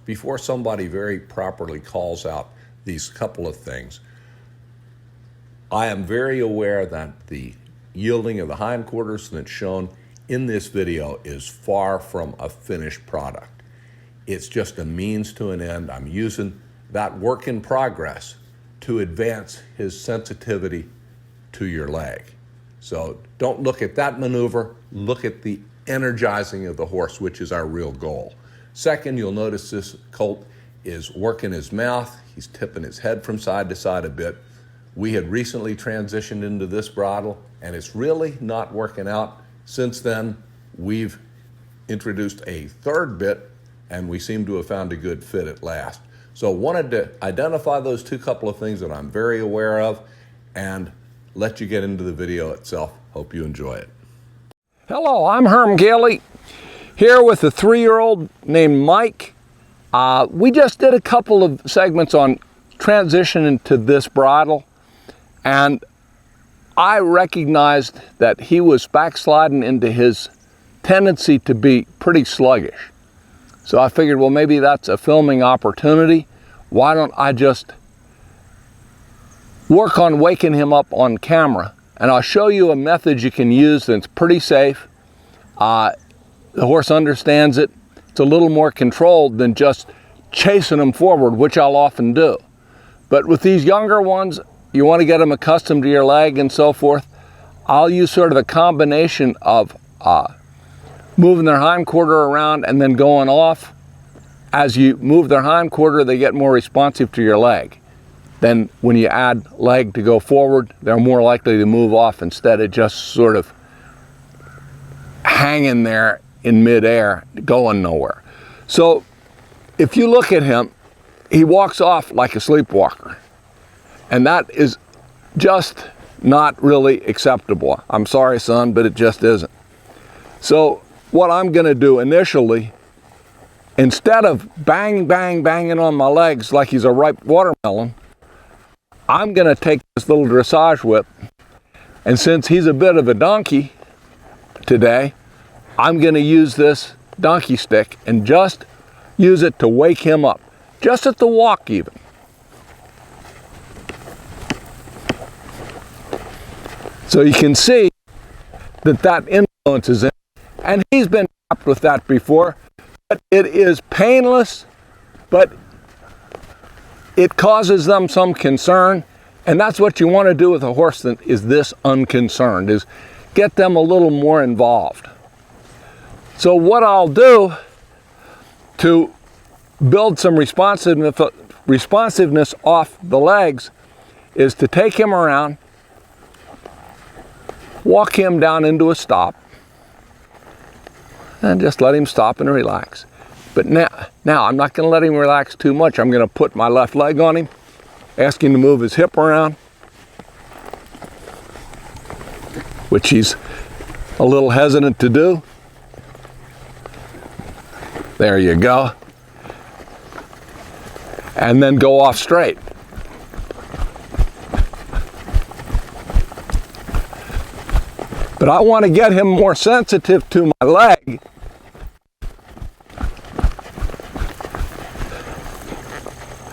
before somebody very properly calls out these couple of things, I am very aware that the yielding of the hindquarters that's shown in this video is far from a finished product. It's just a means to an end. I'm using that work in progress to advance his sensitivity to your leg. So don't look at that maneuver, look at the energizing of the horse, which is our real goal. Second, you'll notice this colt is working his mouth. He's tipping his head from side to side a bit. We had recently transitioned into this bridle, and it's really not working out. Since then, we've introduced a third bit, and we seem to have found a good fit at last. So wanted to identify those couple of things that I'm very aware of and let you get into the video itself. Hope you enjoy it. Hello, I'm Herm Gailey, here with a 3-year-old named Mike. We just did a couple of segments on transitioning to this bridle, and I recognized that he was backsliding into his tendency to be pretty sluggish. So I figured, well, maybe that's a filming opportunity. Why don't I just work on waking him up on camera? And I'll show you a method you can use that's pretty safe. The horse understands it. It's a little more controlled than just chasing him forward, which I'll often do. But with these younger ones, you want to get them accustomed to your leg and so forth. I'll use sort of a combination of moving their hindquarter around and then going off. As you move their hindquarter, they get more responsive to your leg. Then when you add leg to go forward, they're more likely to move off instead of just sort of hanging there in midair, going nowhere. So if you look at him, he walks off like a sleepwalker. And that is just not really acceptable. I'm sorry, son, but it just isn't. So what I'm gonna do initially, instead of banging on my legs like he's a ripe watermelon, I'm gonna take this little dressage whip, and since he's a bit of a donkey today, I'm gonna use this donkey stick and just use it to wake him up, just at the walk even. So you can see that influence is in, and he's been tapped with that before, but it is painless, but it causes them some concern, and that's what you want to do with a horse that is this unconcerned, is get them a little more involved. So what I'll do to build some responsiveness off the legs is to take him around, walk him down into a stop, and just let him stop and relax. But now I'm not going to let him relax too much. I'm going to put my left leg on him, ask him to move his hip around, which he's a little hesitant to do. There you go. And then go off straight. But I want to get him more sensitive to my leg.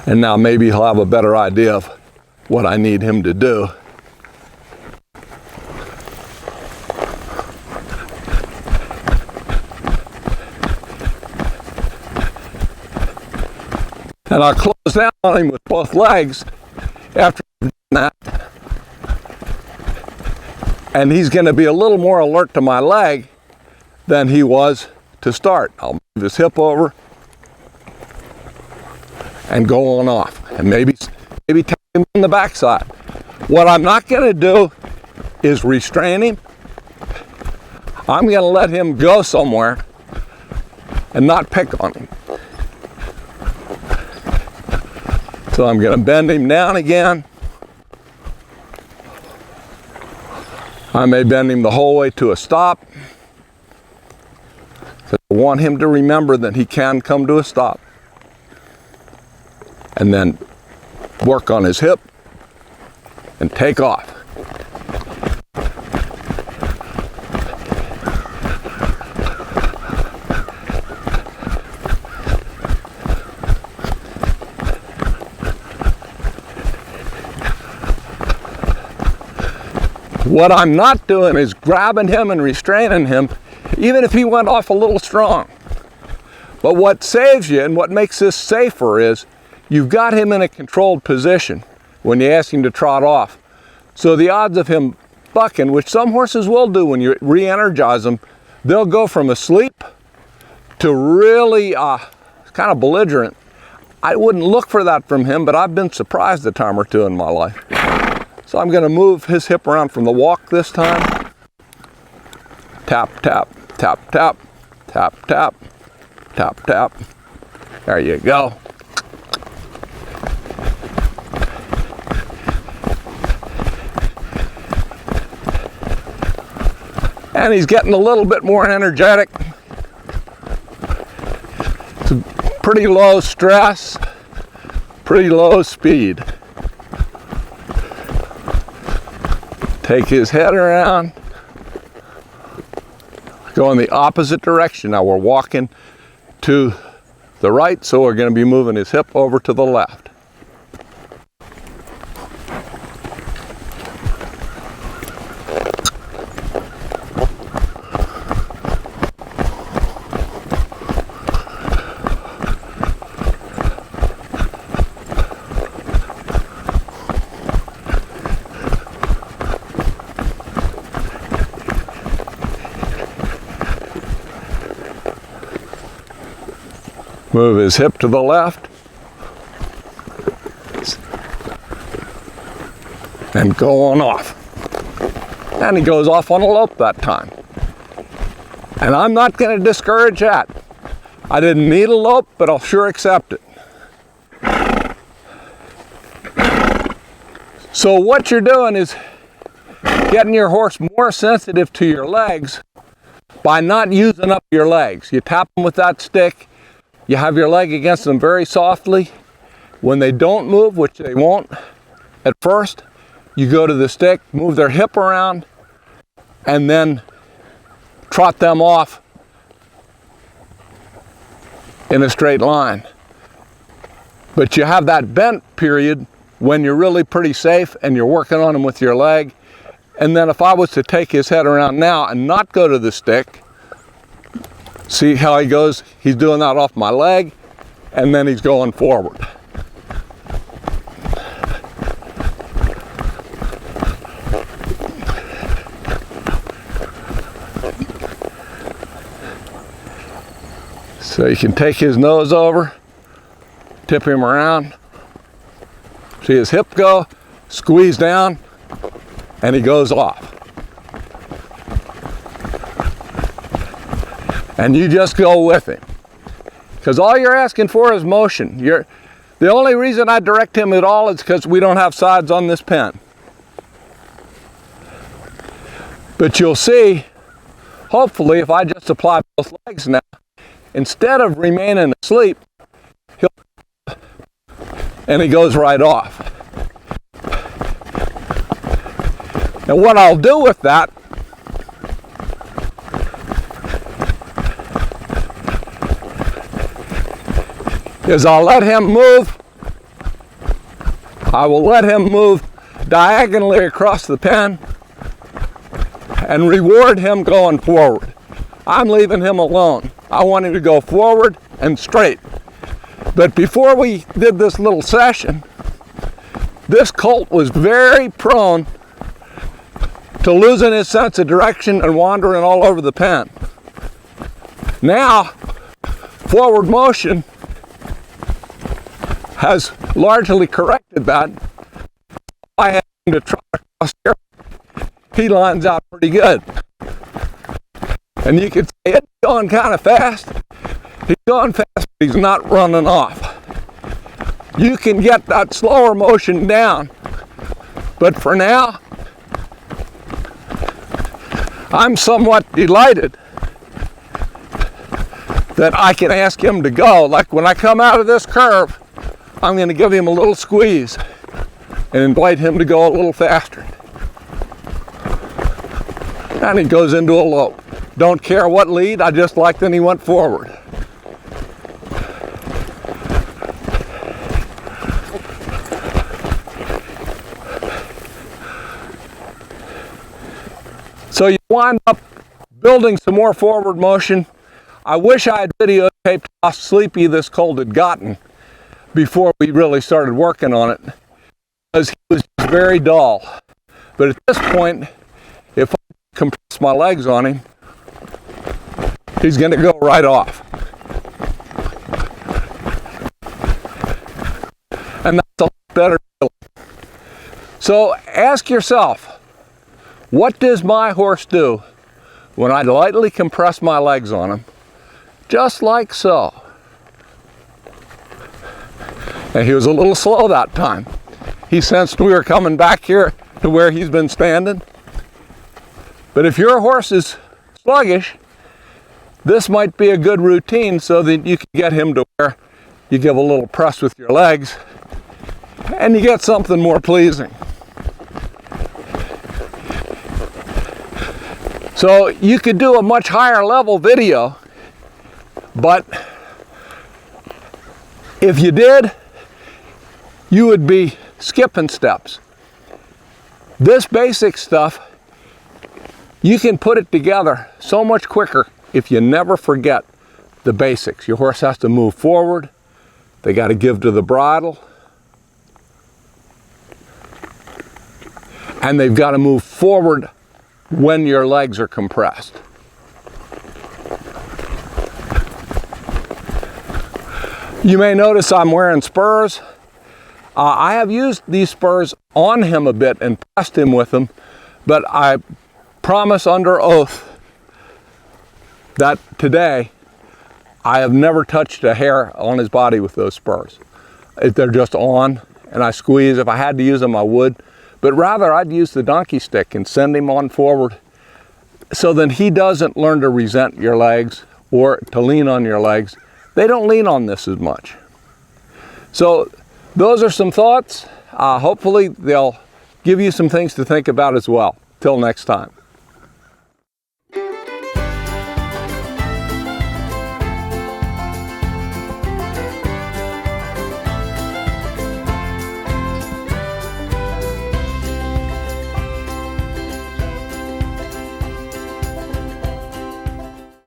And now maybe he'll have a better idea of what I need him to do. And I'll close down on him with both legs after I've done that. And he's going to be a little more alert to my leg than he was to start. I'll move his hip over and go on off, and maybe tap him on the backside. What I'm not going to do is restrain him. I'm going to let him go somewhere and not pick on him. So I'm going to bend him down again. I may bend him the whole way to a stop. So I want him to remember that he can come to a stop. And then work on his hip and take off. What I'm not doing is grabbing him and restraining him, even if he went off a little strong. But what saves you and what makes this safer is you've got him in a controlled position when you ask him to trot off. So the odds of him bucking, which some horses will do when you re-energize them, they'll go from asleep to really kind of belligerent. I wouldn't look for that from him, but I've been surprised a time or two in my life. So I'm going to move his hip around from the walk this time. Tap, tap, tap, tap, tap, tap, tap, tap. There you go. And he's getting a little bit more energetic. It's a pretty low stress, pretty low speed. Take his head around. Go in the opposite direction. Now we're walking to the right, so we're going to be moving his hip over to the left. Move his hip to the left and go on off. And he goes off on a lope that time. And I'm not going to discourage that. I didn't need a lope, but I'll sure accept it. So what you're doing is getting your horse more sensitive to your legs by not using up your legs. You tap them with that stick. You have your leg against them very softly. When they don't move, which they won't at first, you go to the stick, move their hip around, and then trot them off in a straight line. But you have that bent period when you're really pretty safe and you're working on them with your leg. And then if I was to take his head around now and not go to the stick, see how he goes? He's doing that off my leg, and then he's going forward. So you can take his nose over, tip him around, see his hip go, squeeze down, and he goes off. And you just go with him. Because all you're asking for is motion. The only reason I direct him at all is because we don't have sides on this pen. But you'll see, hopefully, if I just apply both legs now, instead of remaining asleep, and he goes right off. And what I'll do with that is I'll let him move. I will let him move diagonally across the pen and reward him going forward. I'm leaving him alone. I want him to go forward and straight. But before we did this little session, this colt was very prone to losing his sense of direction and wandering all over the pen. Now, forward motion has largely corrected that. I have him to trot across here. He lines out pretty good. And you can see it's going kind of fast. He's going fast, but he's not running off. You can get that slower motion down. But for now, I'm somewhat delighted that I can ask him to go. Like when I come out of this curve, I'm going to give him a little squeeze and invite him to go a little faster. And he goes into a lope. Don't care what lead, I just like that he went forward. wind up building some more forward motion. I wish I had videotaped how sleepy this colt had gotten before we really started working on it, because he was just very dull. But at this point, if I compress my legs on him, he's going to go right off. And that's a lot better. So ask yourself, what does my horse do when I lightly compress my legs on him? Just like so. And he was a little slow that time. He sensed we were coming back here to where he's been standing. But if your horse is sluggish, this might be a good routine so that you can get him to where you give a little press with your legs and you get something more pleasing. So you could do a much higher level video, but if you did, you would be skipping steps. This basic stuff, you can put it together so much quicker if you never forget the basics. Your horse has to move forward. They got to give to the bridle. And they've got to move forward when your legs are compressed. You may notice I'm wearing spurs. I have used these spurs on him a bit and pressed him with them, but I promise under oath that today I have never touched a hair on his body with those spurs. They're just on, and I squeeze. If I had to use them, I would. But rather, I'd use the donkey stick and send him on forward so that he doesn't learn to resent your legs or to lean on your legs. They don't lean on this as much. So those are some thoughts. Hopefully they'll give you some things to think about as well. Till next time.